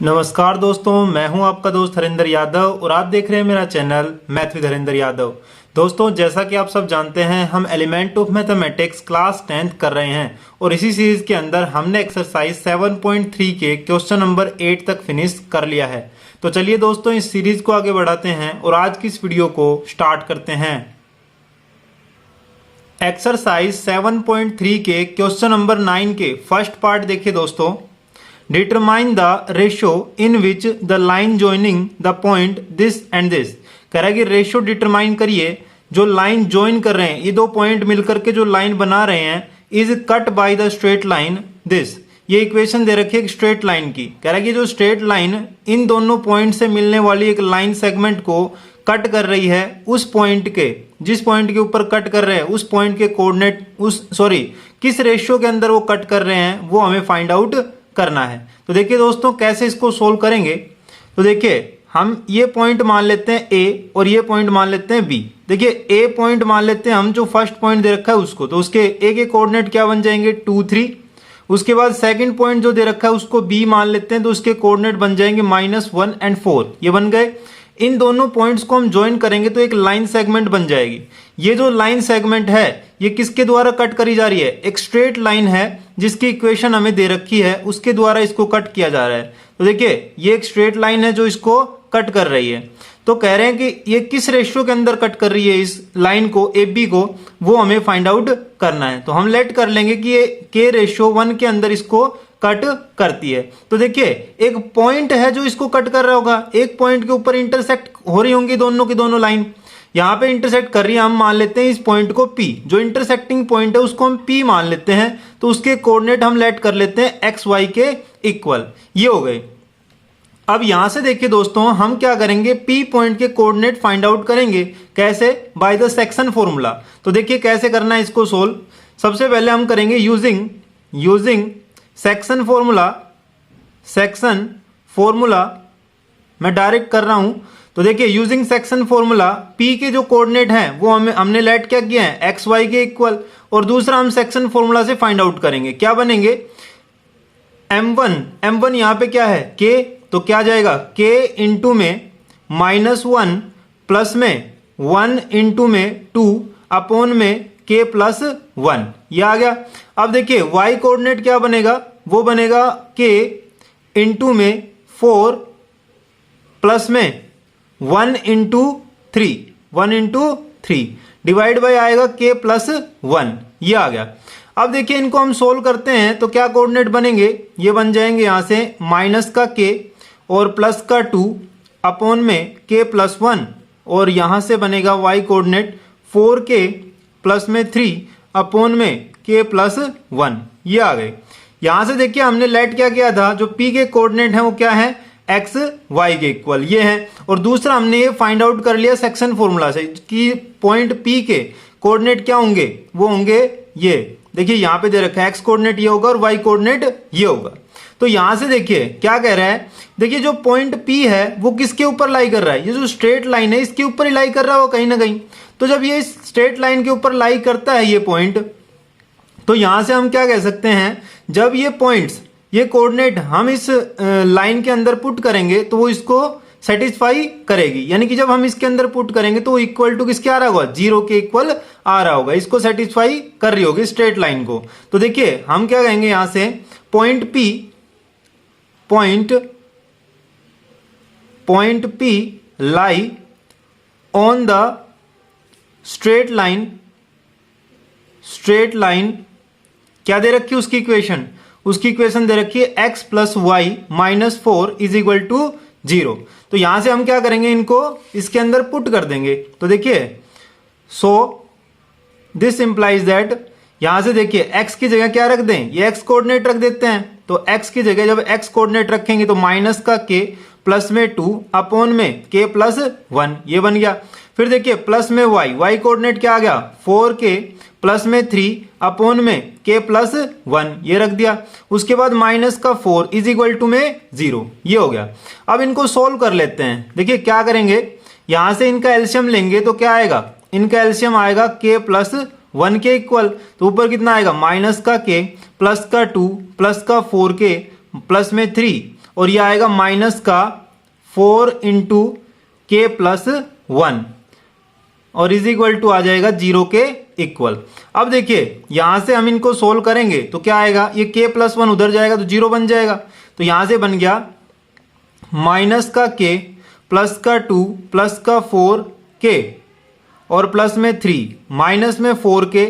नमस्कार दोस्तों, मैं हूं आपका दोस्त हरिंदर यादव और आप देख रहे हैं मेरा channel math with Harinder Yadav. दोस्तों, जैसा कि आप सब जानते हैं, हम element of mathematics class 10th कर रहे हैं और इसी सीरीज के अंदर हमने एक्सरसाइज 7.3 के क्वेश्चन नंबर 8 तक फिनिश कर लिया है। तो चलिए दोस्तों, इस सीरीज को आगे बढ़ाते हैं और आज की इस वीडियो को स्टार्ट करते हैं। एक्सरसाइज 7.3 के क्वेश्चन नंबर 9 के फर्स्ट पार्ट देखिए दोस्तों। Determine the ratio in which the line joining the point this and this. कह रहा है कि रेशो डिटरमाइन करिए, जो लाइन ज्वाइन कर रहे हैं, ये दो पॉइंट मिलकर के जो लाइन बना रहे हैं, is cut by the straight line this. ये इक्वेशन दे रखी है एक स्ट्रेट लाइन की। कह रहा है कि जो स्ट्रेट लाइन इन दोनों पॉइंट से मिलने वाली एक लाइन सेगमेंट को कट कर रही है, उस पॉइंट के, जिस पॉइंट के ऊपर कट कर रहे हैं उस पॉइंट के कोऑर्डिनेट, किस रेशियो के अंदर वो कट कर रहे हैं, वो हमें फाइंड आउट करना है। तो देखिए दोस्तों, कैसे इसको सोल्व करेंगे। तो देखिए, हम ये पॉइंट मान लेते हैं ए और ये पॉइंट मान लेते हैं बी। देखिए, ए पॉइंट मान लेते हैं हम, जो फर्स्ट पॉइंट दे रखा है उसको, तो उसके ए के कोऑर्डिनेट क्या बन जाएंगे 2 3। उसके बाद सेकंड पॉइंट जो दे रखा है उसको बी मान लेते हैं, तो उसके कोऑर्डिनेट बन जाएंगे -1 और 4। ये बन गए। इन दोनों पॉइंट्स को हम ज्वाइन करेंगे तो एक लाइन सेगमेंट बन जाएगी। ये जो लाइन सेगमेंट है ये किसके द्वारा कट करी जा रही है? एक स्ट्रेट लाइन है जिसकी इक्वेशन हमें दे रखी है, उसके द्वारा इसको कट किया जा रहा है। तो देखिए, ये एक स्ट्रेट लाइन है जो इसको कट कर रही है। तो कह रहे हैं कि ये किस रेशियो के अंदर कट कर रही है इस लाइन को, ए बी को, वो हमें फाइंड आउट करना है। तो हम लेट कर लेंगे कि ये के रेशियो 1 के अंदर इसको कट करती है। तो देखिए, एक पॉइंट है जो इसको कट कर रहा होगा, एक पॉइंट के ऊपर इंटरसेक्ट हो रही होंगी दोनों की दोनों लाइन। यहां पे इंटरसेक्ट कर रही है, हम मान लेते हैं इस पॉइंट को P, जो इंटरसेक्टिंग पॉइंट है उसको हम P मान लेते हैं। तो उसके कोऑर्डिनेट हम लेट कर लेते हैं एक्स वाई के इक्वल। ये हो गए। अब यहां से देखिए दोस्तों, हम क्या करेंगे, P पॉइंट के कोऑर्डिनेट फाइंड आउट करेंगे। कैसे? By the section formula. तो देखिए कैसे करना है इसको सोल्व। सबसे पहले हम करेंगे यूजिंग सेक्शन फॉर्मूला मैं डायरेक्ट कर रहा हूं। तो देखिए, यूजिंग सेक्शन फॉर्मूला P के जो कोऑर्डिनेट हैं वो हमने लेट क्या किया है, एक्स वाई के इक्वल। और दूसरा हम सेक्शन फॉर्मूला से फाइंड आउट करेंगे। क्या बनेंगे? m1 यहां पे क्या है, k, तो क्या जाएगा k इंटू में -1 प्लस में 1 इंटू में 2 अपॉन में k प्लस 1। ये आ गया। अब देखिए, y कोऑर्डिनेट क्या बनेगा, वो बनेगा k इंटू में 4 प्लस में 1 इंटू 3 डिवाइड बाय आएगा k प्लस 1। ये आ गया। अब देखिए, इनको हम सोल्व करते हैं तो क्या कोऑर्डिनेट बनेंगे, ये बन जाएंगे यहां से माइनस का k और प्लस का 2 अपॉन में k प्लस 1, और यहां से बनेगा y कोऑर्डिनेट 4k प्लस में 3 अपॉन में k प्लस 1। ये आ गए। यहां से देखिए, हमने लेट क्या किया था, जो p के कोऑर्डिनेट है वो क्या है, एक्स वाई के इक्वल ये है। और दूसरा हमने ये फाइंड आउट कर लिया सेक्शन फॉर्मूला से कि पॉइंट P के कोऑर्डिनेट क्या होंगे, वो होंगे ये। देखिए, यहां पे दे रखा है एक्स कोऑर्डिनेट ये होगा और वाई कोऑर्डिनेट ये होगा। तो यहां से देखिए क्या कह रहा है, देखिए जो पॉइंट P है वो किसके ऊपर लाई कर रहा है, ये जो स्ट्रेट लाइन है इसके ऊपर ही लाई कर रहा है वो कहीं ना कहीं। तो जब ये स्ट्रेट लाइन के ऊपर लाई करता है ये पॉइंट, तो यहां से हम क्या कह सकते हैं, जब ये पॉइंट्स, ये कोऑर्डिनेट हम इस लाइन के अंदर पुट करेंगे तो वो इसको सेटिस्फाई करेगी। यानी कि जब हम इसके अंदर पुट करेंगे तो इक्वल टू किसके आ रहा होगा, 0 के इक्वल आ रहा होगा। इसको सेटिस्फाई कर रही होगी स्ट्रेट लाइन को। तो देखिए, हम क्या कहेंगे यहां से, point P lie on the straight line. क्या दे रखी है उसकी इक्वेशन दे रखी है x plus y minus 4 is equal to 0। तो यहां से हम क्या करेंगे, इनको इसके अंदर पुट कर देंगे। तो देखिए, सो दिस इंप्लाइज दैट, यहां से देखिए x की जगह क्या रख दें, ये x कोऑर्डिनेट रख देते हैं। तो x की जगह जब x कोऑर्डिनेट रखेंगे तो माइनस का k प्लस में 2 अपॉन में k प्लस 1, ये बन गया। फिर देखिए, प्लस में y कोऑर्डिनेट क्या आ गया, 4k प्लस में 3 अपॉन में k प्लस 1, ये रख दिया। उसके बाद माइनस का 4 इज इक्वल टू में 0, ये हो गया। अब इनको सोल्व कर लेते हैं। देखिए क्या करेंगे, यहां से इनका एलसीएम लेंगे तो क्या आएगा, इनका एलसीएम आएगा k प्लस 1 के इक्वल। तो ऊपर कितना आएगा, माइनस का k प्लस का 2 प्लस का 4k प्लस में 3 और ये आएगा माइनस का 4 इंटू के प्लस 1 और इज इक्वल टू आ जाएगा 0 के इक्वल। अब देखिए यहां से हम इनको सोल्व करेंगे तो क्या आएगा, ये के प्लस 1 उधर जाएगा तो 0 बन जाएगा। तो यहां से बन गया माइनस का के प्लस का 2 प्लस का 4 के और प्लस में 3 माइनस में 4 के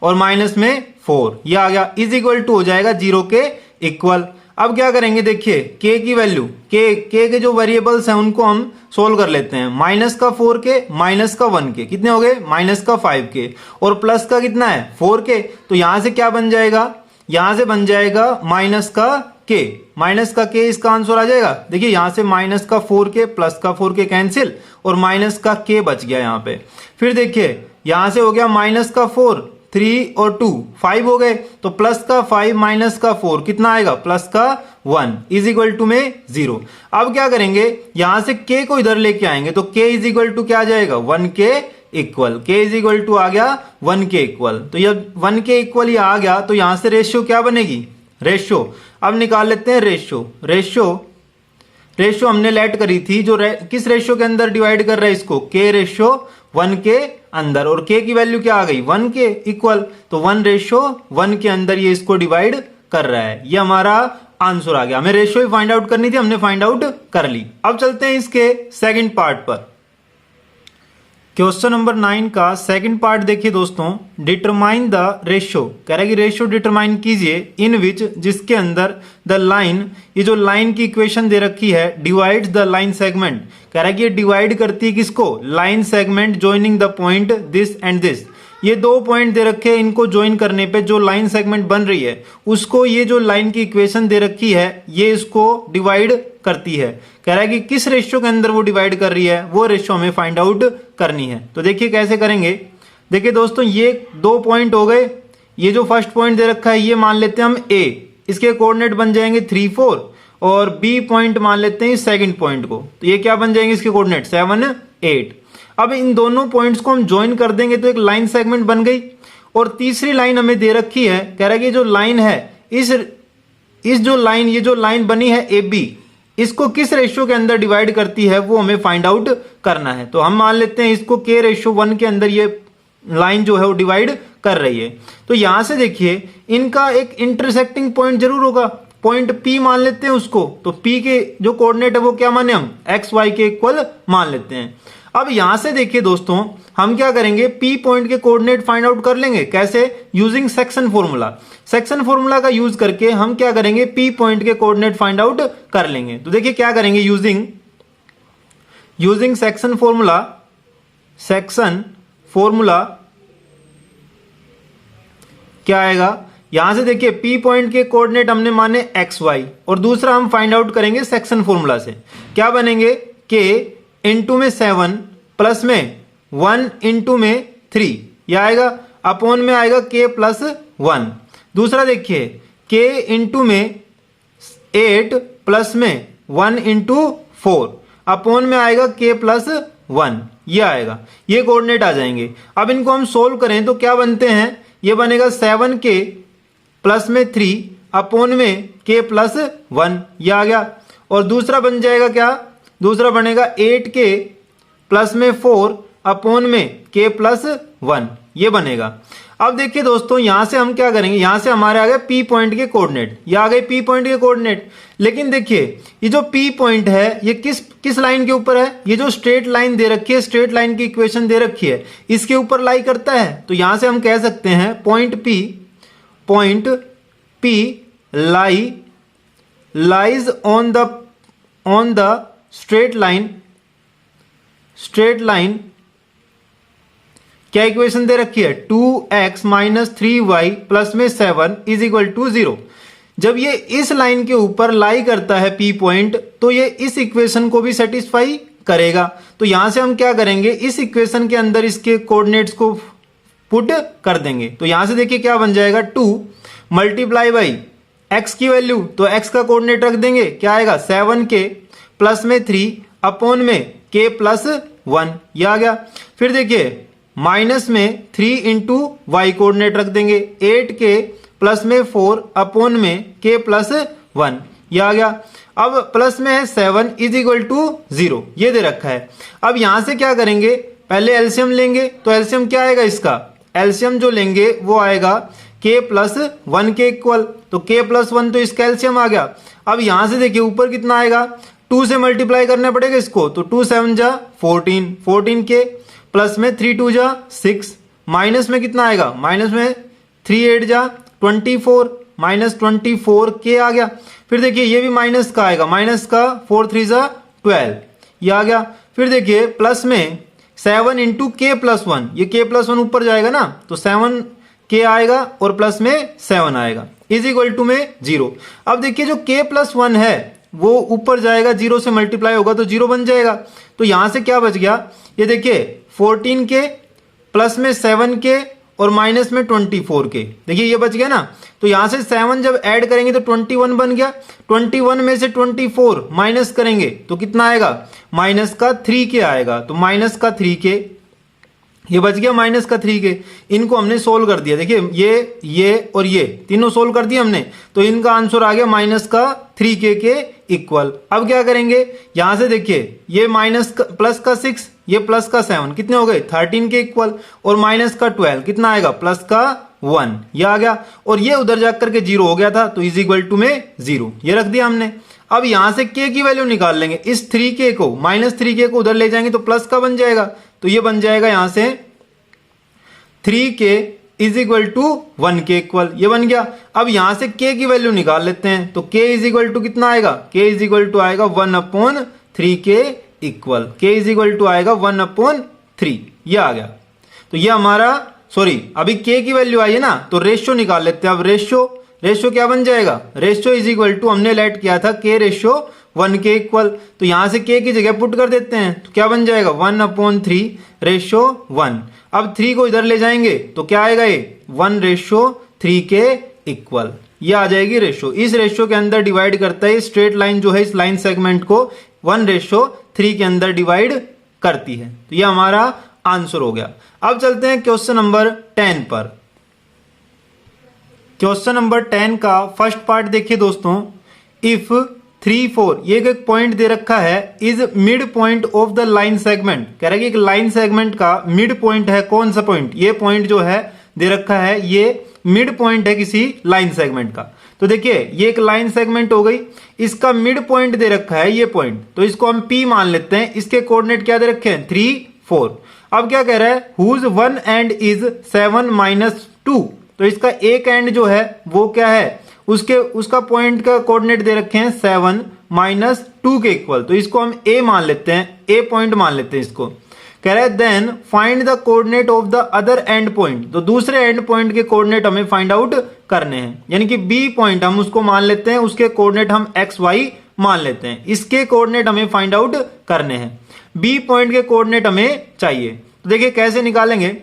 और माइनस में 4, ये आ गया इज इक्वल टू हो जाएगा 0 के इक्वल। अब क्या करेंगे, देखिए के की वैल्यू के जो वेरिएबल्स हैं उनको हम सोल्व कर लेते हैं। माइनस का 4 के माइनस का 1 के कितने हो गए, माइनस का 5 के और प्लस का कितना है 4 के। तो यहां से क्या बन जाएगा, यहां से बन जाएगा माइनस का के इसका आंसर आ जाएगा। देखिए यहां से माइनस का 4 के प्लस का 4 के कैंसिल और माइनस का के बच गया यहां पे। फिर देखिए यहां से हो गया माइनस का 4 3 और 2 5 हो गए, तो प्लस का 5 माइनस का 4 कितना आएगा, प्लस का 1 इज इक्वल टू में 0। अब क्या करेंगे, यहां से k को इधर लेके आएंगे तो k इज इक्वल टू क्या आ जाएगा, 1 के equal. k is equal to आ गया 1 के इक्वल। तो जब 1 के इक्वल ये आ गया तो यहां से रेशियो क्या बनेगी, रेशियो। अब निकाल लेते हैं रेशियो हमने लेट करी थी, जो किस रेशियो के अंदर डिवाइड कर रहा है इसको, k रेशियो 1 के अंदर, और k की वैल्यू क्या आ गई 1 के इक्वल। तो 1 रेशियो 1 के अंदर ये इसको डिवाइड कर रहा है, ये हमारा आंसर आ गया। हमें रेशियो ही फाइंड आउट करनी थी, हमने फाइंड आउट कर ली। अब चलते हैं इसके सेकंड पार्ट पर। क्वेश्चन नंबर 9 का सेकंड पार्ट देखिए दोस्तों, डिटरमाइन द रेशियो, कह रहा है कि रेशियो डिटरमाइन कीजिए इन विच, जिसके अंदर द लाइन, ये जो लाइन की इक्वेशन दे रखी है, डिवाइड्स द लाइन सेगमेंट, कह रहा है कि ये डिवाइड करती है किसको, line segment joining the point this and this. ये दो पॉइंट दे रखे हैं, इनको ज्वाइन करने पे जो लाइन सेगमेंट बन रही है उसको ये जो लाइन की इक्वेशन दे रखी है ये इसको डिवाइड करती है। कह रहा है कि किस रेशियो के अंदर वो डिवाइड कर रही है, वो रेशियो हमें फाइंड आउट करनी है। तो देखिए कैसे करेंगे, देखिए दोस्तों ये दो पॉइंट हो गए, ये जो फर्स्ट पॉइंट दे रखा है ये मान लेते हैं हम A, इसके कोऑर्डिनेट बन जाएंगे 3 4, और B पॉइंट मान लेते हैं सेकंड पॉइंट को, तो ये क्या बन जाएंगे इसके कोऑर्डिनेट 7 8। अब इन दोनों पॉइंट्स को हम ज्वाइन कर देंगे तो एक लाइन सेगमेंट बन गई। और तीसरी लाइन हमें दे रखी है, कह रहा है कि जो लाइन है इस जो लाइन, ये जो लाइन बनी है AB, इसको किस रेशियो के अंदर डिवाइड करती है वो हमें फाइंड आउट करना है। तो हम मान लेते हैं इसको K रेशियो 1 के अंदर ये लाइन जो है वो डिवाइड कर रही है। तो यहां से देखिए इनका एक इंटरसेक्टिंग पॉइंट जरूर होगा, पॉइंट P मान लेते हैं उसको। तो P के जो कोऑर्डिनेट है वो क्या माने हम, x y के इक्वल मान लेते हैं। अब यहां से देखिए दोस्तों हम क्या करेंगे, P पॉइंट के कोऑर्डिनेट फाइंड आउट कर लेंगे, कैसे, using section formula. Section formula का यूज करके हम क्या करेंगे, P पॉइंट के कोऑर्डिनेट फाइंड आउट कर लेंगे। तो देखिए क्या करेंगे, यूजिंग सेक्शन फॉर्मूला क्या आएगा, यहां से देखिए P पॉइंट के कोऑर्डिनेट हमने माने x y, और दूसरा हम फाइंड आउट करेंगे सेक्शन फॉर्मूला से। क्या बनेंगे, K इंटू में 7 प्लस में 1 इंटू में 3, यह आएगा, अपॉन में आएगा K प्लस 1। दूसरा देखिए K इंटू में 8 प्लस में 1 इंटू 4, अपॉन में आएगा K प्लस 1, ये आएगा, ये कोऑर्डिनेट आ जाएंगे। अब इनको हम सोल्व करें तो क्या बनते हैं, ये बनेगा 7K प्लस में 3 अपॉन में K प्लस 1, ये आ गया। और दूसरा बन जाएगा क्या, दूसरा बनेगा 8K प्लस में 4 अपॉन में K प्लस 1, ये बनेगा। अब देखिए दोस्तों यहां से हम क्या करेंगे, यहां से हमारे आ गए P पॉइंट के कोऑर्डिनेट, ये आ गए P पॉइंट के कोऑर्डिनेट। लेकिन देखिए ये जो P पॉइंट है ये किस लाइन के ऊपर है, ये जो स्ट्रेट लाइन दे रखी है, स्ट्रेट लाइन की इक्वेशन दे रखी है, इसके ऊपर लाई करता है। तो यहां से हम कह सकते हैं point P lies on the straight line, क्या इक्वेशन दे रखी है, 2x माइनस 3y प्लस में 7 इज इक्वल टू 0। जब ये इस लाइन के ऊपर लाई करता है P पॉइंट तो ये इस इक्वेशन को भी सेटिस्फाई करेगा। तो यहां से हम क्या करेंगे, इस इक्वेशन के अंदर इसके कोऑर्डिनेट्स को पुट कर देंगे। तो यहां से देखिए क्या बन जाएगा, 2 मल्टीप्लाई बाई x की वैल्यू, तो x का कोऑर्डिनेट रख देंगे, क्या आएगा 7K प्लस में 3 अपॉन में K प्लस 1, ये आ गया। फिर देखिए माइनस में 3 इंटू वाई कोऑर्डिनेट रख देंगे, 8K प्लस में 4 अपॉन में K प्लस 1, ये आ गया। अब प्लस में है 7 इज इक्वल टू 0, ये दे रखा है। अब यहां से क्या करेंगे, पहले एलसीएम लेंगे, तो एलसीएम क्या आएगा इसका, एलसीएम जो लेंगे वो आएगा k प्लस 1 के इक्वल, तो k प्लस 1 तो इसका एलसीएम आ गया। अब यहां से देखिए ऊपर कितना आएगा, 2 से मल्टीप्लाई करना पड़ेगा इसको, तो 2 7 जा 14, 14 के प्लस में 3 2 जा 6, माइनस में कितना आएगा, माइनस में 3 8 जा 24, माइनस 24 के आ गया। फिर देखिए ये भी माइनस का आएगा, माइनस का 4 3 जा 12, ये आ गया। फिर देखिए प्लस में 7 इंटू के प्लस 1, ये के प्लस 1 ऊपर जाएगा ना, तो 7 के आएगा और प्लस में 7 आएगा, इज इक्वल टू में 0। अब देखिए जो के प्लस 1 है वो ऊपर जाएगा, 0 से मल्टीप्लाई होगा तो 0 बन जाएगा। तो यहां से क्या बच गया, ये देखिए 14 के प्लस में 7 के और माइनस में 24 के, देखिए ये बच गया ना। तो यहां से 7 जब ऐड करेंगे तो 21 बन गया, 21 में से 24 माइनस करेंगे तो कितना आएगा, माइनस का 3 के आएगा, तो माइनस का 3 के, ये बच गया माइनस का 3 के। इनको हमने सोल्व कर दिया, देखिए ये और ये तीनों सोल्व कर दिए हमने, तो इनका आंसर आ गया माइनस का 3 के इक्वल। अब क्या करेंगे, यहां से देखिए ये माइनस प्लस का 6, ये प्लस का 7, कितने हो गए 13 के इक्वल, और माइनस का 12 कितना आएगा, प्लस का 1, ये आ गया। और ये उधर जाकर के 0 हो गया था, तो इज इक्वल टू में 0, ये रख दिया हमने। अब यहां से k की वैल्यू निकाल लेंगे, इस 3k को माइनस 3k को उधर ले जाएंगे तो प्लस का बन जाएगा, तो ये बन जाएगा यहां से 3k इज इक्वल टू 1 के इक्वल, ये बन गया। अब यहां से k की वैल्यू निकाल लेते हैं, तो k इज इक्वल टू कितना आएगा, k इज इक्वल टू आएगा 1/3k equal, k is equal to आएगा 1/3, ये आ गया। तो ये हमारा अभी k की वैल्यू आई है ना, तो रेशियो निकाल लेते हैं। अब रेशियो क्या बन जाएगा, रेशियो इज इक्वल टू हमने लेट किया था k रेशियो 1 के इक्वल, तो यहां से k की जगह पुट कर देते हैं, तो क्या बन जाएगा 1/3 रेशियो 1। अब 3 को इधर ले जाएंगे तो क्या आएगा, ये 1/3 के इक्वल, ये आ जाएगी रेशियो। इस रेशियो के अंदर डिवाइड करता है स्ट्रेट लाइन जो है, इस लाइन सेगमेंट को 1/3 के अंदर डिवाइड करती है, तो ये हमारा आंसर हो गया। अब चलते हैं क्वेश्चन नंबर 10 पर। क्वेश्चन नंबर 10 का फर्स्ट पार्ट देखिए दोस्तों, इफ 3 4 ये एक पॉइंट दे रखा है, is mid point of the line segment, कह रहा है कि एक लाइन सेगमेंट का मिड पॉइंट है, कौन सा पॉइंट, ये पॉइंट जो है दे रखा है, ये मिड पॉइंट है किसी लाइन सेगमेंट का। तो देखिए ये एक लाइन सेगमेंट हो गई, इसका मिड पॉइंट दे रखा है ये पॉइंट, तो इसको हम P मान लेते हैं। इसके कोऑर्डिनेट क्या दे रखे हैं 3 4। अब क्या कह रहा है, हुज वन एंड इज 7 - 2, तो इसका एक एंड जो है वो क्या है, उसका पॉइंट का कोऑर्डिनेट दे रखे हैं 7 - 2 के इक्वल, तो इसको हम A मान लेते हैं, A पॉइंट मान लेते हैं इसको। कह रहा है then find the coordinate of the other end point, तो दूसरे एंड पॉइंट के कोऑर्डिनेट हमें फाइंड आउट करने हैं, यानी कि B पॉइंट हम उसको मान लेते हैं, उसके कोऑर्डिनेट हम XY मान लेते हैं, इसके कोऑर्डिनेट हमें फाइंड आउट करने हैं, B पॉइंट के कोऑर्डिनेट हमें चाहिए। तो देखिए कैसे निकालेंगे,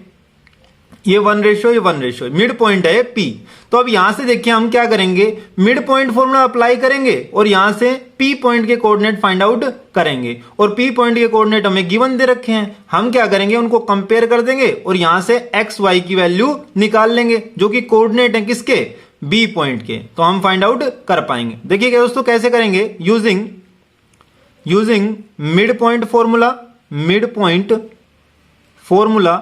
ये 1/, ये 1/, मिड पॉइंट है P। तो अब यहां से देखिए हम क्या करेंगे, मिड पॉइंट फॉर्मूला अप्लाई करेंगे और यहां से P पॉइंट के कोऑर्डिनेट फाइंड आउट करेंगे, और P पॉइंट के कोऑर्डिनेट हमें गिवन दे रखे हैं, हम क्या करेंगे उनको कंपेयर कर देंगे और यहां से x y की वैल्यू निकाल लेंगे जो कि कोऑर्डिनेट है किसके, B पॉइंट के, तो हम फाइंड आउट कर पाएंगे। देखिए दोस्तों कैसे करेंगे, using mid point formula. Mid point formula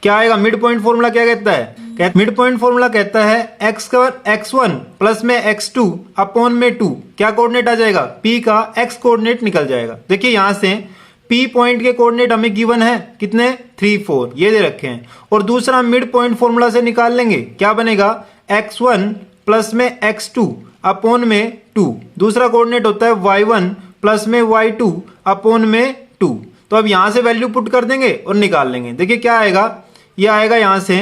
क्या आएगा, मिड पॉइंट फॉर्मूला क्या कहता है, मिड पॉइंट फॉर्मूला कहता है x1 प्लस में x2 अपॉन में 2, क्या कोऑर्डिनेट आ जाएगा, P का x कोऑर्डिनेट निकल जाएगा। देखिए यहां से P पॉइंट के कोऑर्डिनेट हमें गिवन है कितने 3 4, ये दे रखे हैं, और दूसरा मिड पॉइंट फॉर्मूला से निकाल लेंगे, क्या बनेगा x1 प्लस में x2 अपॉन में 2, दूसरा कोऑर्डिनेट होता है y1 प्लस में y2 अपॉन में 2। तो अब यहां से वैल्यू पुट कर देंगे और निकाल लेंगे। देखिए क्या आएगा, ये आएगा यहां से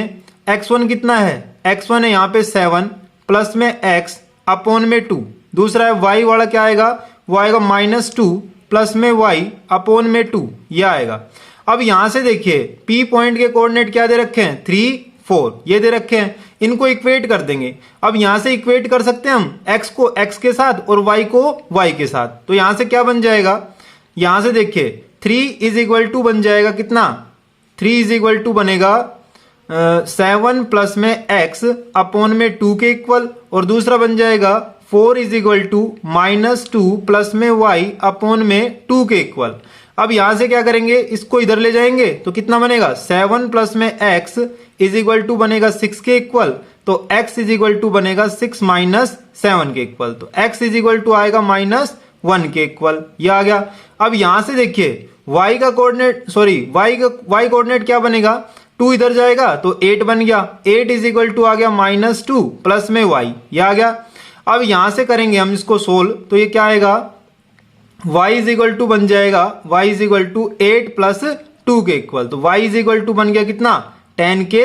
x1 कितना है, x1 है यहां पे 7 प्लस में x अपॉन में 2, दूसरा है y वाला क्या आएगा, वो आएगा -2 प्लस में y अपॉन में 2, ये आएगा। अब यहां से देखिए P पॉइंट के कोऑर्डिनेट क्या दे रखे हैं 3 4, ये दे रखे हैं, इनको इक्वेट कर देंगे। अब यहां से इक्वेट कर सकते हैं हम x को x के साथ और y को y के साथ, तो यहां से क्या बन जाएगा, यहां से देखिए 3 इज इक्वल टू बन जाएगा कितना, 3 इज इक्वल टू बनेगा 7 प्लस में x अपॉन में 2 के इक्वल, और दूसरा बन जाएगा 4 इज इक्वल टू -2 प्लस में y अपॉन में 2 के इक्वल। अब यहां से क्या करेंगे, इसको इधर ले जाएंगे तो कितना बनेगा 7 प्लस में x इज इक्वल टू बनेगा 6 के इक्वल। तो x इज इक्वल टू बनेगा 6 माइनस 7 के इक्वल। तो x इज इक्वल टू आएगा -1 के इक्वल। ये आ गया। अब यहां से देखिए y का कोऑर्डिनेट y कोऑर्डिनेट क्या बनेगा, 2 इधर जाएगा तो 8 बन गया। 8 इज इक्वल टू आ गया -2 प्लस में y, ये आ गया। अब यहां से करेंगे हम इसको सोल्व तो ये क्या आएगा, y इज इक्वल टू बन जाएगा y is equal to 8 plus 2 के इक्वल। तो y इज इक्वल टू बन गया कितना 10 के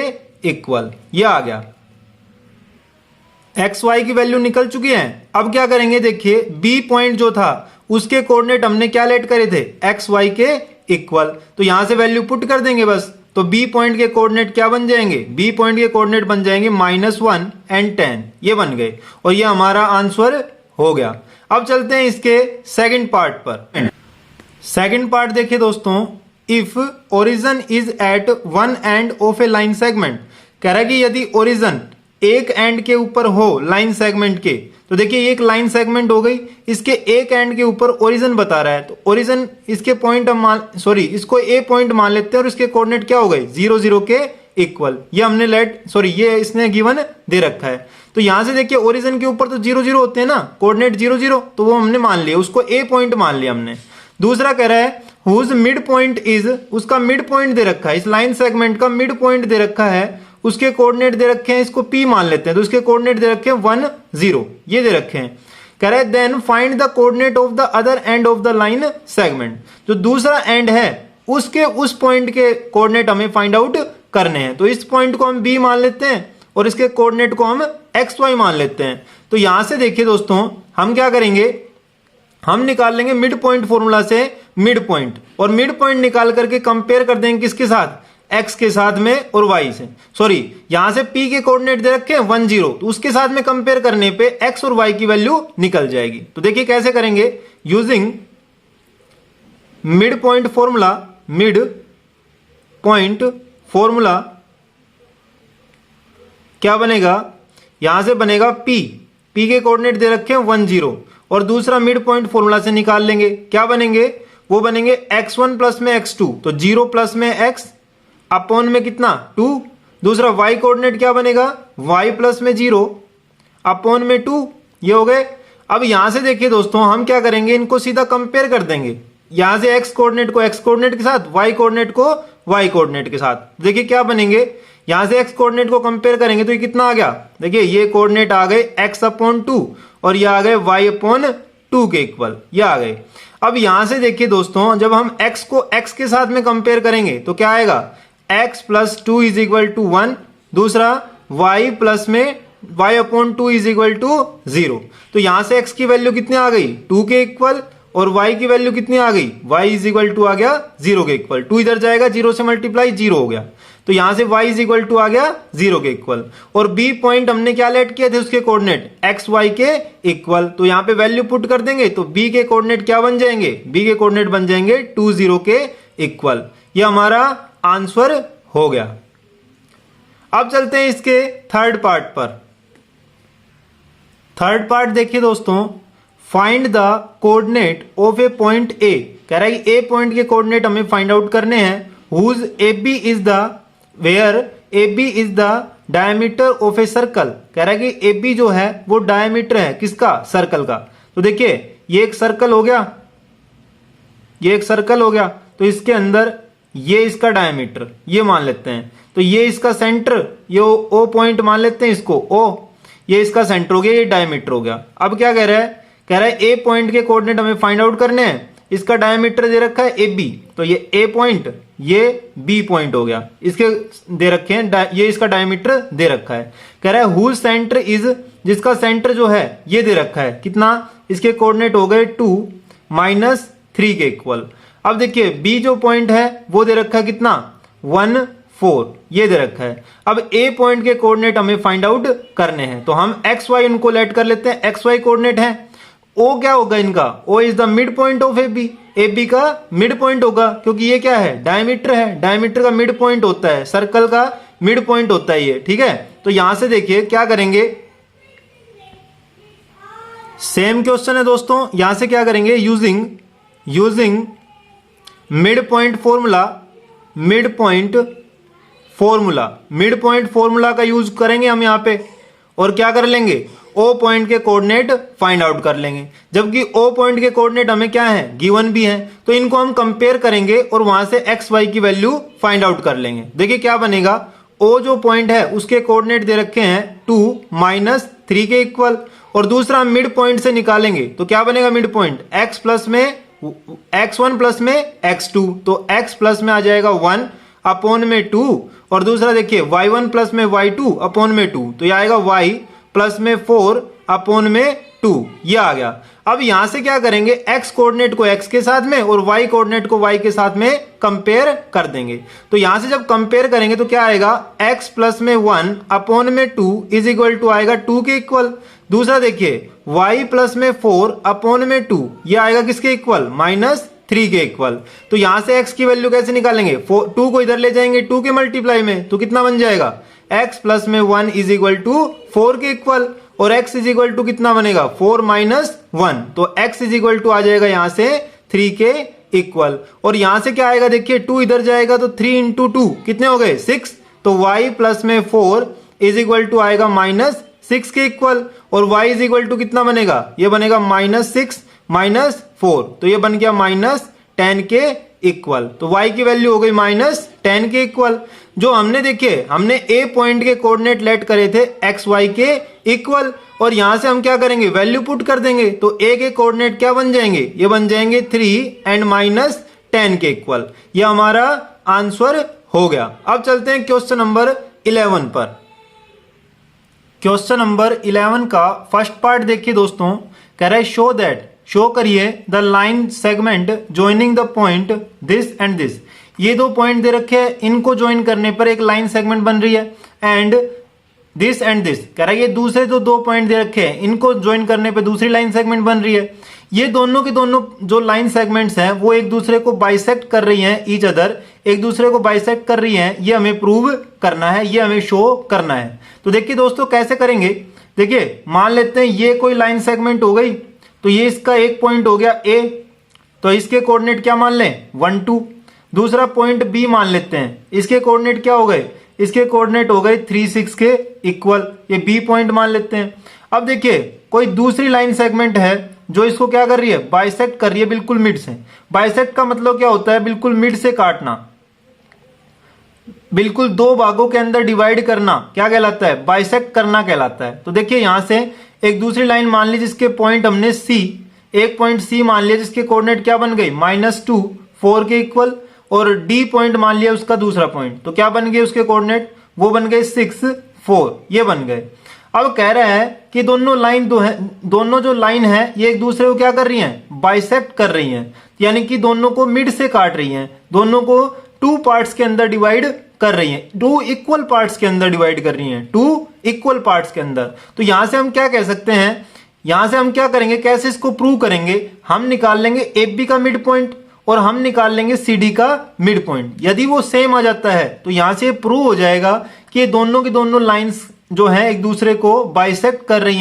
इक्वल। ये आ गया। एक्स वाई की वैल्यू निकल चुकी है। अब क्या करेंगे, देखिए बी पॉइंट जो था उसके कोऑर्डिनेट हमने क्या लेट करे थे, एक्स वाई के इक्वल। तो यहां से वैल्यू पुट कर देंगे बस। तो बी पॉइंट के कोऑर्डिनेट क्या बन जाएंगे, बी पॉइंट के कोऑर्डिनेट बन जाएंगे -1 एंड 10, ये बन गए और ये हमारा आंसर हो गया। अब चलते हैं इसके सेकंड पार्ट पर। सेकंड पार्ट देखिए दोस्तों, if origin is at one end of a line segment. कह रहा है कि यदि ओरिजिन एक एंड के ऊपर हो लाइन सेगमेंट के, तो देखिए एक लाइन सेगमेंट हो गई, इसके एक एंड के ऊपर ओरिजिन बता रहा है। तो ओरिजिन इसके पॉइंट हम इसको ए पॉइंट मान लेते हैं और इसके कोऑर्डिनेट क्या हो गए 0 0 के इक्वल। ये हमने ये इसने गिवन दे रखा है। तो यहां से देखिए ओरिजिन के ऊपर तो 0 0 होते हैं ना, कोऑर्डिनेट 0 0, तो वो हमने मान लिया, उसको ए पॉइंट मान लिया हमने। दूसरा कह रहा है हुज मिड पॉइंट इज, उसका मिड पॉइंट दे रखा है, इस लाइन सेगमेंट का मिड पॉइंट दे रखा है, उसके कोऑर्डिनेट दे रखे हैं, इसको P मान लेते हैं, तो उसके कोऑर्डिनेट दे रखे हैं 1 0, ये दे रखे हैं। कह रहा है then find the coordinate of the other end of the line segment. जो दूसरा एंड है उसके उस पॉइंट के कोऑर्डिनेट हमें फाइंड आउट करने हैं। तो इस पॉइंट को हम B मान लेते हैं और इसके कोऑर्डिनेट को हम XY मान लेते हैं। तो यहां से देखिए दोस्तों, हम क्या करेंगे, हम निकाल लेंगे मिड पॉइंट फॉर्मूला से मिड पॉइंट, और मिड पॉइंट निकाल करके कंपेयर कर देंगे किसके साथ, x के साथ में और y से। यहां से P के कोऑर्डिनेट दे रखे हैं 1 0, तो उसके साथ में कंपेयर करने पे x और y की वैल्यू निकल जाएगी। तो देखिए कैसे करेंगे, using mid point formula, mid point formula क्या बनेगा, यहां से बनेगा P के कोऑर्डिनेट दे रखे हैं 1 0, और दूसरा मिड पॉइंट फॉर्मूला से निकाल लेंगे, क्या बनेंगे, वो बनेंगे x1 प्लस में x2, तो 0 प्लस में x अपॉन में कितना 2। दूसरा y कोऑर्डिनेट क्या बनेगा, y प्लस में 0 अपॉन में 2, ये हो गए। अब यहां से देखिए दोस्तों, हम क्या करेंगे, इनको सीधा कंपेयर कर देंगे, यहां से x कोऑर्डिनेट को x कोऑर्डिनेट के साथ, y कोऑर्डिनेट को y कोऑर्डिनेट के साथ। देखिए क्या बनेंगे, यहां से x कोऑर्डिनेट को कंपेयर करेंगे तो ये कितना आ गया, देखिए ये कोऑर्डिनेट आ गए x अपॉन 2 और ये आ गए y अपॉन 2 के इक्वल, ये आ गए। अब यहां से देखिए दोस्तों, जब हम x को x के साथ में कंपेयर करेंगे तो क्या आएगा, x plus 2 is equal to 1, दूसरा y प्लस में y upon 2 is equal to 0। तो यहां से x की वैल्यू कितनी आ गई 2 के इक्वल, और y की वैल्यू कितनी आ गई, y इज इक्वल टू आ गया 0 के इक्वल। 2 इधर जाएगा, 0 से मल्टीप्लाई 0 हो गया, तो यहां से y इज इक्वल टू आ गया 0 के इक्वल। और B पॉइंट हमने क्या लेट किए थे, उसके कोऑर्डिनेट x y के इक्वल। तो यहां पे वैल्यू पुट कर देंगे तो B के कोऑर्डिनेट क्या बन जाएंगे, B के कोऑर्डिनेट बन जाएंगे 2 0 के इक्वल। ये हमारा आंसर हो गया। अब चलते हैं इसके थर्ड पार्ट पर। थर्ड पार्ट देखिए दोस्तों, find the coordinate of a point A. कह रहा है कि ए पॉइंट के कोऑर्डिनेट हमें फाइंड आउट करने हैं, whose AB is the, where AB is the diameter of a circle. कह रहा है कि AB जो है वो डायमीटर है किसका, सर्कल का। तो देखिए ये एक सर्कल हो गया, ये एक सर्कल हो गया, तो इसके अंदर ये इसका डायमीटर ये मान लेते हैं, तो ये इसका सेंटर, ये O पॉइंट मान लेते हैं इसको O, ये इसका सेंटर हो गया, ये डायमीटर हो गया। अब क्या कह रहा है, कह रहा है ए पॉइंट के कोऑर्डिनेट हमें फाइंड आउट करने हैं, इसका डायमीटर दे रखा है AB, तो ये A पॉइंट ये B पॉइंट हो गया, इसके दे रखे हैं, ये इसका डायमीटर दे रखा है। कह रहा है हुज सेंटर इज, जिसका सेंटर जो है ये दे रखा है कितना, इसके कोऑर्डिनेट हो गए 2 -3 के इक्वल। अब देखिए B जो पॉइंट है वो दे रखा है कितना 1 4, ये दे रखा है। अब A पॉइंट के कोऑर्डिनेट हमें फाइंड आउट करने हैं, तो हम XY इनको लेट कर लेते हैं, XY कोऑर्डिनेट है। O क्या होगा इनका, O is the mid point of AB, AB का मिड पॉइंट होगा, क्योंकि ये क्या है, डायमीटर है, डायमीटर का मिड पॉइंट होता है, सर्कल का मिड पॉइंट होता है ये, ठीक है। तो यहां से देखिए क्या करेंगे, सेम क्वेश्चन है दोस्तों, यहां से क्या करेंगे, यूजिंग मिड पॉइंट फॉर्मूला का यूज करेंगे हम यहां पे, और क्या कर लेंगे, ओ पॉइंट के कोऑर्डिनेट फाइंड आउट कर लेंगे। जबकि ओ पॉइंट के कोऑर्डिनेट हमें क्या है, गिवन भी है, तो इनको हम कंपेयर करेंगे और वहां से एक्स वाई की वैल्यू फाइंड आउट कर लेंगे। देखिए क्या बनेगा, ओ जो पॉइंट है उसके कोऑर्डिनेट दे रखे हैं 2 -3 के इक्वल, और दूसरा हम मिड पॉइंट से निकालेंगे तो क्या बनेगा, मिड पॉइंट x1 प्लस में x2, तो x प्लस में आ जाएगा 1 अपॉन में 2, और दूसरा देखिए y1 प्लस में y2 अपॉन में 2, तो यह आएगा y प्लस में 4 अपॉन में 2, ये आ गया। अब यहां से क्या करेंगे, x कोऑर्डिनेट को x के साथ में और y कोऑर्डिनेट को y के साथ में कंपेयर कर देंगे। तो यहां से जब कंपेयर करेंगे तो क्या आएगा, x प्लस में 1 अपॉन में 2 इज इक्वल टू आएगा 2 के इक्वल। दूसरा देखिए y प्लस में 4 अपॉन में 2, ये आएगा किसके इक्वल, -3 के इक्वल। तो यहां से x की वैल्यू कैसे निकालेंगे, 2 को इधर ले जाएंगे 2 के मल्टीप्लाई में, तो कितना बन जाएगा, x प्लस में 1 इज इक्वल टू 4 के इक्वल, और x इज इक्वल टू कितना बनेगा, 4 - 1, तो x इज इक्वल टू आ जाएगा यहां से 3 के इक्वल। और यहां से क्या आएगा, देखिए 2 इधर जाएगा तो 3 × 2 कितने हो गए, 6, तो y प्लस में 4 इज इक्वल टू आएगा -6 के इक्वल, और y इज इक्वल टू कितना बनेगा, ये बनेगा -6 - 4, तो ये बन गया -10 के इक्वल। तो y की वैल्यू हो गई -10 के इक्वल। जो हमने देखिए, हमने a पॉइंट के कोऑर्डिनेट लेट करे थे x y के इक्वल, और यहां से हम क्या करेंगे, वैल्यू पुट कर देंगे, तो a के कोऑर्डिनेट क्या बन जाएंगे, ये बन जाएंगे 3 एंड -10 के इक्वल। ये हमारा आंसर हो गया। अब चलते हैं क्वेश्चन नंबर 11 पर। क्वेश्चन नंबर 11 का फर्स्ट पार्ट देखिए दोस्तों, कह रहा है शो करिए the line segment joining the point this and this. ये दो पॉइंट दे रखे हैं, इनको ज्वाइन करने पर एक लाइन सेगमेंट बन रही है, एंड दिस एंड दिस कह रहा है ये दूसरे जो दो पॉइंट दे रखे हैं इनको ज्वाइन करने पे दूसरी लाइन सेगमेंट बन रही है। ये दोनों के दोनों जो लाइन सेगमेंट्स हैं वो एक दूसरे को बाइसेक्ट कर रही हैं, ईच अदर एक दूसरे को बाइसेक्ट कर रही हैं, ये हमें प्रूव करना है, ये हमें शो करना है। तो देखिए दोस्तों कैसे करेंगे, देखिए मान लेते हैं ये कोई लाइन सेगमेंट हो गई, तो ये इसका एक पॉइंट हो गया ए, तो इसके कोऑर्डिनेट क्या मान लें 1 2। दूसरा पॉइंट बी मान लेते हैं, इसके कोऑर्डिनेट क्या हो गए, इसके कोऑर्डिनेट हो गए 3 6 के इक्वल, ये बी पॉइंट मान लेते हैं। अब देखिए कोई दूसरी लाइन सेगमेंट है जो इसको क्या कर रही है, बाइसेक्ट कर रही है बिल्कुल मिड से। बाइसेक्ट का मतलब क्या होता है, बिल्कुल मिड से काटना, बिल्कुल दो भागों के अंदर डिवाइड करना क्या कहलाता है, बाइसेक्ट करना कहलाता है। तो देखिए यहां से एक दूसरी लाइन मान ली जिसके पॉइंट हमने सी, एक पॉइंट सी मान लिया जिसके कोऑर्डिनेट क्या बन गई -2 4 के इक्वल, और डी पॉइंट मान लिया उसका दूसरा पॉइंट, तो क्या बन गए उसके कोऑर्डिनेट, वो बन गए 6 4, ये बन गए। अब कह रहा है कि दोनों जो लाइन है ये एक दूसरे को क्या कर रही हैं, बाइसेक्ट कर रही हैं, यानी कि दोनों को मिड से काट रही हैं, दोनों को 2 पार्ट्स के अंदर डिवाइड कर रही हैं, 2 इक्वल पार्ट्स के अंदर डिवाइड कर रही हैं, 2 इक्वल पार्ट्स के अंदर। तो यहां से हम क्या कह सकते हैं, यहां से हम क्या करेंगे, कैसे इसको प्रूव करेंगे, हम निकाल लेंगे ए बी का मिड पॉइंट और हम निकाल लेंगे सी डी का मिड पॉइंट। यदि वो सेम आ जाता है तो यहां से प्रूव हो जाएगा कि ये दोनों की दोनों लाइंस जो है एक दूसरे को बाइसेक्ट कर रही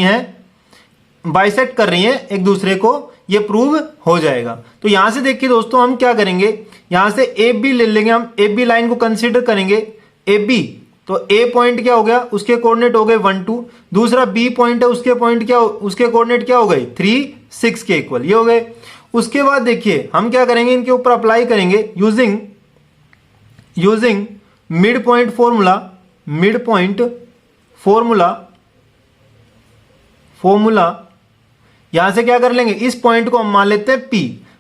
हैं एक दूसरे को, ये प्रूव हो जाएगा। तो यहां से देखिए दोस्तों हम क्या करेंगे, यहां से ए बी ले लेंगे, हम ए बी लाइन को कंसीडर करेंगे ए बी, तो ए पॉइंट क्या हो गया, उसके कोऑर्डिनेट हो गए 1 2, दूसरा बी पॉइंट है उसके कोऑर्डिनेट क्या हो गए 3 6 के इक्वल, ये हो गए। उसके बाद देखिए हम क्या करेंगे, इनके ऊपर अप्लाई करेंगे यूजिंग मिड पॉइंट फॉर्मूला यहां से क्या कर लेंगे, इस पॉइंट को हम मान लेते हैं P,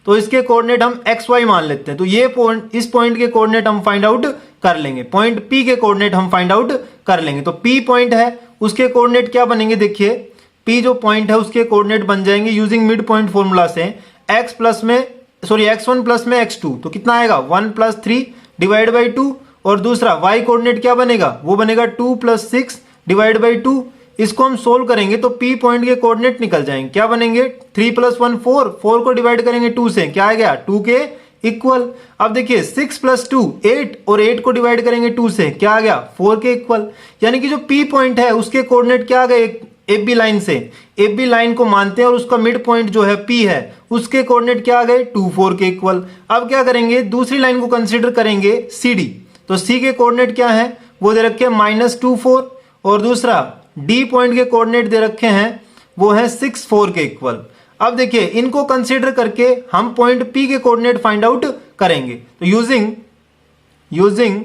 तो इसके कोऑर्डिनेट हम एक्स वाई मान लेते हैं, तो ये पॉइंट, इस पॉइंट के कोऑर्डिनेट हम फाइंड आउट कर लेंगे, पॉइंट P के कोऑर्डिनेट हम फाइंड आउट कर लेंगे। तो P पॉइंट है उसके कोऑर्डिनेट क्या बनेंगे, देखिए P जो पॉइंट है उसके कोऑर्डिनेट बन जाएंगे यूजिंग मिड पॉइंट फॉर्मूला से x1 प्लस में x2, तो कितना आएगा 1 + 3 डिवाइड बाई 2, और दूसरा y कोऑर्डिनेट क्या बनेगा, वो बनेगा 2 + 6 डिवाइड बाई 2। इसको हम सोल्व करेंगे तो P पॉइंट के कोऑर्डिनेट निकल जाएंगे, क्या बनेंगे 3 + 1 4, 4 को डिवाइड करेंगे 2 से, क्या आ गया 2 के इक्वल। अब देखिए 6 + 2 8, और 8 को डिवाइड करेंगे 2 से, क्या आ गया 4 के इक्वल। यानी कि जो P पॉइंट है उसके कोऑर्डिनेट क्या आ गए, ए बी लाइन से, ए बी लाइन को मानते हैं और उसका मिड पॉइंट जो है P है, उसके कोऑर्डिनेट क्या आ गए 2 4 के इक्वल। अब क्या करेंगे, दूसरी लाइन को कंसीडर करेंगे CD, तो C के कोऑर्डिनेट क्या है, वो दे रखे हैं -2 4, और दूसरा D पॉइंट के कोऑर्डिनेट दे रखे हैं वो है 6 4 के इक्वल। अब देखिए इनको कंसीडर करके हम पॉइंट P के कोऑर्डिनेट फाइंड आउट करेंगे। तो using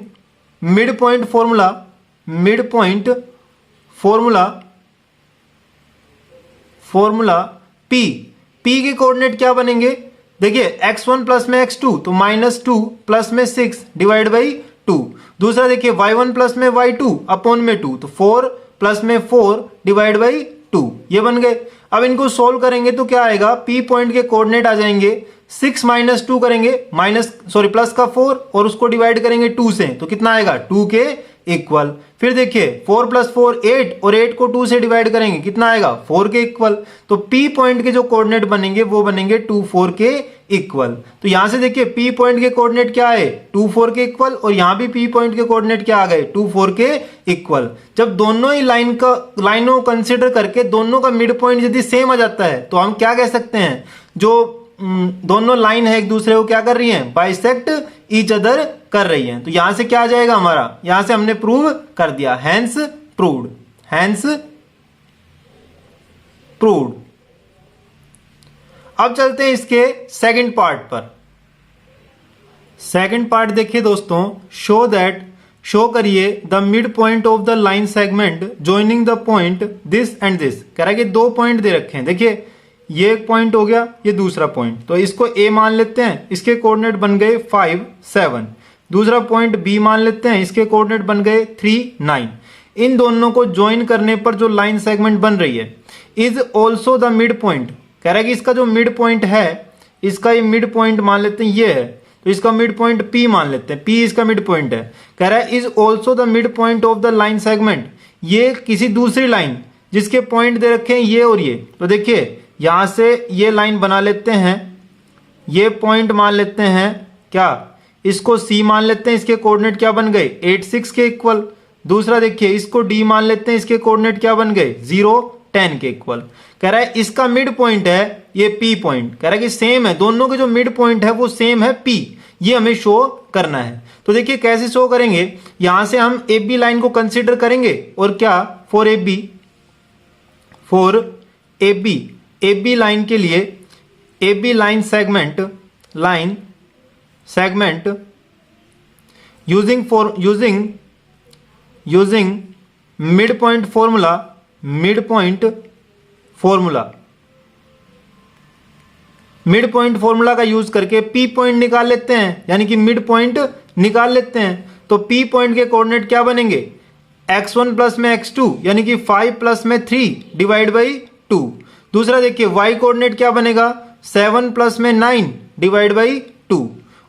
mid point formula P के कोऑर्डिनेट क्या बनेंगे, देखिए x1 प्लस में x2 तो -2 प्लस में 6 डिवाइड बाई 2। दूसरा देखिए y1 प्लस में y2 अपॉन में 2 तो 4 प्लस में 4 डिवाइड बाई 2, ये बन गए। अब इनको सोल्व करेंगे तो क्या आएगा, P पॉइंट के कोऑर्डिनेट आ जाएंगे 6 माइनस 2 करेंगे प्लस का 4 और उसको डिवाइड करेंगे 2 से, तो कितना आएगा 2 के इक्वल। फिर देखिए 4 प्लस 4 8 और 8 को 2 से डिवाइड करेंगे, कितना आएगा 4 के इक्वल। तो P पॉइंट के जो कोऑर्डिनेट बनेंगे वो बनेंगे 2 4 के इक्वल। तो यहां से देखिए P पॉइंट के कोऑर्डिनेट क्या है 2 4 के इक्वल, और यहां भी P पॉइंट के कोऑर्डिनेट क्या आ गए 2 4 के इक्वल। जब दोनों ही लाइनों को कंसीडर करके दोनों का मिड पॉइंट यदि सेम आ जाता है तो हम क्या कह सकते हैं, जो दोनों लाइन है एक दूसरे को क्या कर रही हैं, बाइसेक्ट ईच अदर कर रही हैं। तो यहां से क्या आ जाएगा हमारा, यहां से हमने प्रूव कर दिया, हैंस प्रूव्ड। अब चलते हैं इसके सेकंड पार्ट पर। सेकंड पार्ट देखिए दोस्तों, शो करिए the mid point of the line segment joining the point this and this. कह रहा है कि 2 पॉइंट दे रखे हैं, देखिए ये एक पॉइंट हो गया, ये दूसरा पॉइंट, तो इसको A मान लेते हैं, इसके कोऑर्डिनेट बन गए 5 7। दूसरा पॉइंट B मान लेते हैं, इसके कोऑर्डिनेट बन गए 3 9। इन दोनों को ज्वाइन करने पर जो लाइन सेगमेंट बन रही है is also the mid point. कह रहा है कि इसका जो मिड पॉइंट है, इसका ये मिड पॉइंट मान लेते हैं, ये है, तो इसका मिड पॉइंट P मान लेते हैं, P इसका मिड पॉइंट है। कह रहा है is also the mid point of the line segment, ये किसी दूसरी लाइन जिसके पॉइंट दे रखे हैं ये और ये। तो देखिए यहां से ये लाइन बना लेते हैं, ये पॉइंट मान लेते हैं क्या, इसको C मान लेते हैं, इसके कोऑर्डिनेट क्या बन गए 8 6 के इक्वल। दूसरा देखिए इसको D मान लेते हैं, इसके कोऑर्डिनेट क्या बन गए 0 10 के इक्वल। कह रहा है इसका मिड पॉइंट है ये P पॉइंट, कह रहा है कि सेम है, दोनों के जो मिड पॉइंट है वो सेम है P, ये हमें शो करना है। तो देखिए कैसे शो करेंगे, यहां से हम AB लाइन को कंसीडर करेंगे और क्या फॉर AB लाइन के लिए AB line segment using mid point formula का यूज करके P पॉइंट निकाल लेते हैं, यानी कि मिड पॉइंट निकाल लेते हैं। तो P पॉइंट के कोऑर्डिनेट क्या बनेंगे, x1 प्लस में x2 यानी कि 5 प्लस में 3 डिवाइड बाई 2। दूसरा देखिए y कोऑर्डिनेट क्या बनेगा 7 प्लस में 9 डिवाइड बाई 2,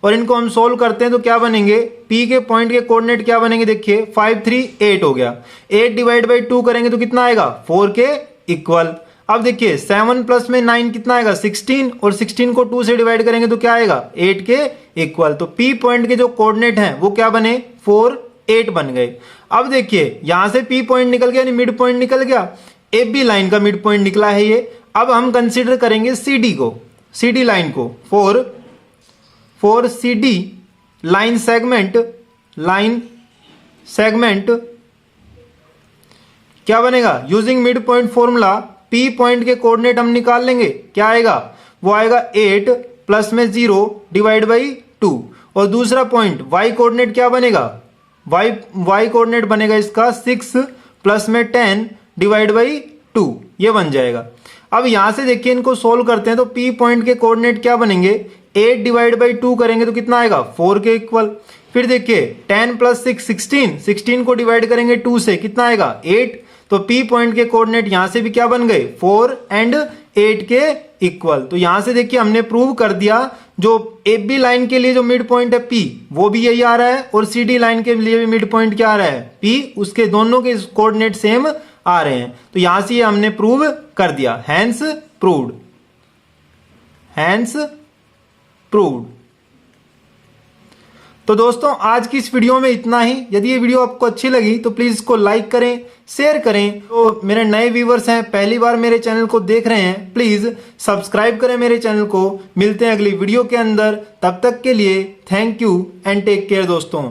और इनको हम सोल्व करते हैं तो क्या बनेंगे, P के पॉइंट के कोऑर्डिनेट क्या बनेंगे, देखिए 5 3 8 हो गया, 8 डिवाइड बाई 2 करेंगे तो कितना आएगा 4 के इक्वल। अब देखिए 7 प्लस में 9 कितना आएगा 16, और 16 को 2 से डिवाइड करेंगे तो क्या आएगा 8 के इक्वल। तो P पॉइंट के जो कोऑर्डिनेट हैं वो क्या बने 4 8 बन गए। अब देखिए यहां से P पॉइंट निकल गया, यानी मिड पॉइंट निकल गया, AB लाइन का मिड पॉइंट निकला है ये। अब हम कंसीडर करेंगे CD लाइन को फॉर CD लाइन सेगमेंट क्या बनेगा, using mid point formula P point के कोऑर्डिनेट हम निकाल लेंगे, क्या आएगा, वो आएगा 8 प्लस में 0 डिवाइड बाई 2, और दूसरा पॉइंट Y कोऑर्डिनेट क्या बनेगा, Y कोऑर्डिनेट बनेगा इसका 6 प्लस में 10 डिवाइड बाई 2, ये बन जाएगा। अब यहां से देखिए इनको सोल्व करते हैं तो P पॉइंट के कोऑर्डिनेट क्या बनेंगे, 8 डिवाइड बाई 2 करेंगे तो कितना आएगा 4 के इक्वल। फिर देखिए 10 प्लस 6 16 को डिवाइड करेंगे 2 से, कितना आएगा 8। तो P पॉइंट के कोऑर्डिनेट यहां से भी क्या बन गए 4 एंड 8 के इक्वल। तो यहां से देखिए हमने प्रूव कर दिया जो AB लाइन के लिए जो मिड पॉइंट है P वो भी यही आ रहा है, और CD लाइन के लिए भी मिड पॉइंट क्या आ रहा है P, उसके दोनों के कोऑर्डिनेट सेम आ रहे हैं। तो यहां से ये हमने प्रूव कर दिया, हैंस प्रूव्ड। तो दोस्तों आज की इस वीडियो में इतना ही। यदि ये वीडियो आपको अच्छी लगी तो प्लीज इसको लाइक करें, शेयर करें। तो मेरे नए व्यूवर्स हैं, पहली बार मेरे चैनल को देख रहे हैं, प्लीज सब्सक्राइब करें मेरे चैनल को। मिलते हैं अगली वीडियो के अंदर, तब तक के लिए thank you and take care दोस्तों।